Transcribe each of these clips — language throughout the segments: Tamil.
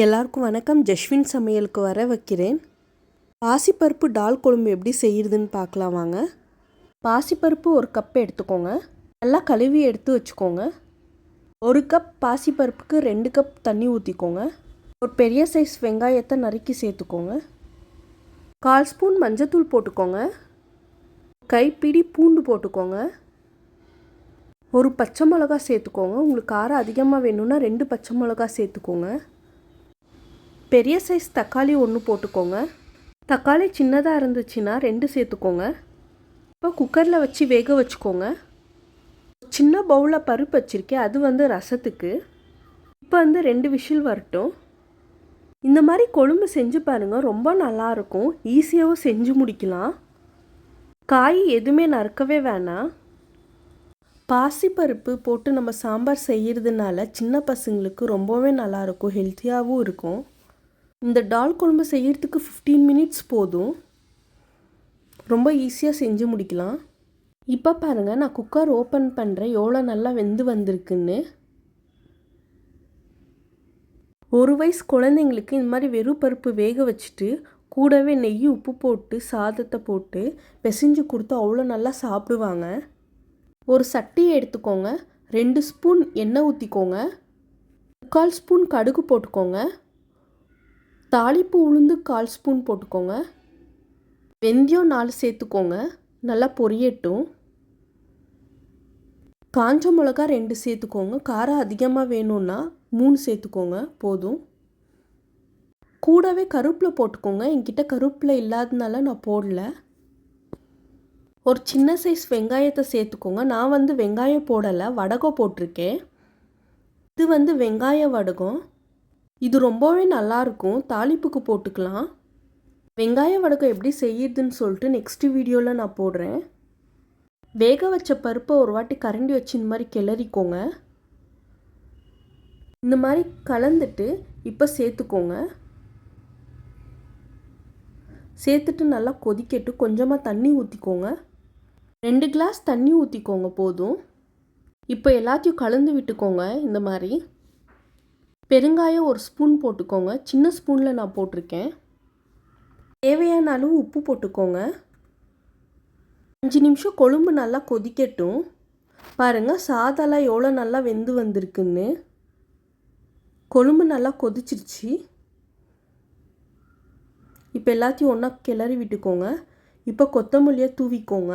எல்லாருக்கும் வணக்கம். ஜஸ்வின் சமையலுக்கு வர வைக்கிறேன். பாசிப்பருப்பு டால் குழம்பு எப்படி செய்கிறதுன்னு பார்க்கலாம் வாங்க. பாசிப்பருப்பு ஒரு கப் எடுத்துக்கோங்க. நல்லா கழுவி எடுத்து வச்சுக்கோங்க. ஒரு கப் பாசிப்பருப்புக்கு 2 கப் தண்ணி ஊற்றிக்கோங்க. ஒரு பெரிய சைஸ் வெங்காயத்தை நறுக்கி சேர்த்துக்கோங்க. 1/4 ஸ்பூன் மஞ்சத்தூள் போட்டுக்கோங்க. கைப்பிடி பூண்டு போட்டுக்கோங்க. ஒரு பச்சை மிளகா சேர்த்துக்கோங்க. உங்களுக்கு காரம் அதிகமாக வேணும்னா 2 பச்சை மிளகா சேர்த்துக்கோங்க. பெரிய சைஸ் தக்காளி 1 போட்டுக்கோங்க. தக்காளி சின்னதாக இருந்துச்சுன்னா 2 சேர்த்துக்கோங்க. இப்போ குக்கரில் வச்சு வேக வச்சுக்கோங்க. சின்ன பவுலில் பருப்பு வச்சுருக்கேன், அது ரசத்துக்கு. இப்போ 2 விசில் வரட்டும். இந்த மாதிரி குழம்பு செஞ்சு பாருங்கள், ரொம்ப நல்லாயிருக்கும். ஈஸியாகவும் செஞ்சு முடிக்கலாம். காய் எதுவுமே நறுக்கவே வேணாம். பாசிப்பருப்பு போட்டு நம்ம சாம்பார் செய்கிறதுனால சின்ன பசங்களுக்கு ரொம்பவே நல்லாயிருக்கும், ஹெல்த்தியாகவும் இருக்கும். இந்த டால் குழம்பு செய்கிறதுக்கு 15 மினிட்ஸ் போதும். ரொம்ப ஈஸியாக செஞ்சு முடிக்கலாம். இப்போ பாருங்கள், நான் குக்கர் ஓப்பன் பண்ணுறேன், எவ்வளோ நல்லா வெந்து வந்திருக்குன்னு. 1 வயசு குழந்தைங்களுக்கு இந்த மாதிரி வெறும் பருப்பு வேக வச்சுட்டு கூடவே நெய் உப்பு போட்டு சாதத்தை போட்டு பிசைஞ்சு கொடுத்து அவ்வளோ நல்லா சாப்பிடுவாங்க. ஒரு சட்டியை எடுத்துக்கோங்க. 2 ஸ்பூன் எண்ணெய் ஊற்றிக்கோங்க. 1/4 ஸ்பூன் கடுகு போட்டுக்கோங்க. தாளிப்பு உளுந்து 1/4 ஸ்பூன் போட்டுக்கோங்க. வெந்தயம் 4 சேர்த்துக்கோங்க. நல்லா பொரியட்டும். காஞ்ச மிளகா 2 சேர்த்துக்கோங்க. காரம் அதிகமாக வேணும்னா 3 சேர்த்துக்கோங்க, போதும். கூடவே கருவேப்பிலை போட்டுக்கோங்க. என்கிட்ட கருவேப்பிலை இல்லாததுனால நான் போடல. ஒரு சின்ன சைஸ் வெங்காயத்தை சேர்த்துக்கோங்க. நான் வெங்காயம் போடலை, வடகம் போட்டிருக்கேன். இது வெங்காய வடகம். இது ரொம்பவே நல்லாயிருக்கும். தாளிப்புக்கு போட்டுக்கலாம். வெங்காய வடகம் எப்படி செய்யுதுன்னு சொல்லிட்டு நெக்ஸ்ட் வீடியோவில் நான் போடுறேன். வேக வச்ச பருப்பை ஒரு வாட்டி கரண்டி வச்சு இந்த மாதிரி கிளறிக்கோங்க. இந்த மாதிரி கலந்துட்டு இப்போ சேர்த்துக்கோங்க. சேர்த்துட்டு நல்லா கொதிக்கட்டு. கொஞ்சமாக தண்ணி ஊற்றிக்கோங்க. 2 கிளாஸ் தண்ணி ஊற்றிக்கோங்க, போதும். இப்போ எல்லாத்தையும் கலந்து விட்டுக்கோங்க. இந்த மாதிரி பெருங்காயம் 1 ஸ்பூன் போட்டுக்கோங்க. சின்ன ஸ்பூனில் நான் போட்டிருக்கேன். தேவையான அளவு உப்பு போட்டுக்கோங்க. 5 நிமிஷம் கொழும்பு நல்லா கொதிக்கட்டும். பாருங்கள், சாதம்லாம் எவ்வளோ நல்லா வெந்து வந்திருக்குன்னு. கொழும்பு நல்லா கொதிச்சிருச்சு. இப்போ எல்லாத்தையும் ஒன்றா கிளறி விட்டுக்கோங்க. இப்போ கொத்தமல்லியை தூவிக்கோங்க.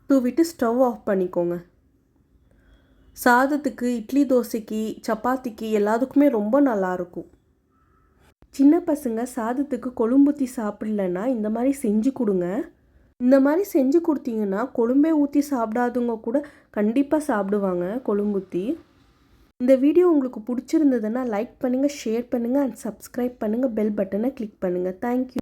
தூவிட்டு ஸ்டவ் ஆஃப் பண்ணிக்கோங்க. சாதத்துக்கு, இட்லி தோசைக்கு, சப்பாத்திக்கு எல்லாத்துக்குமே ரொம்ப நல்லாயிருக்கும். சின்ன பசங்க சாதத்துக்கு கொழும்பூற்றி சாப்பிடலன்னா இந்த மாதிரி செஞ்சு கொடுங்க. இந்த மாதிரி செஞ்சு கொடுத்தீங்கன்னா கொழும்பே ஊற்றி சாப்பிடாதவங்க கூட கண்டிப்பாக சாப்பிடுவாங்க கொழும்பூற்றி. இந்த வீடியோ உங்களுக்கு பிடிச்சிருந்ததுன்னா லைக் பண்ணுங்கள், ஷேர் பண்ணுங்கள் அண்ட் சப்ஸ்கிரைப் பண்ணுங்கள். பெல் பட்டனை கிளிக் பண்ணுங்கள். தேங்க்யூ.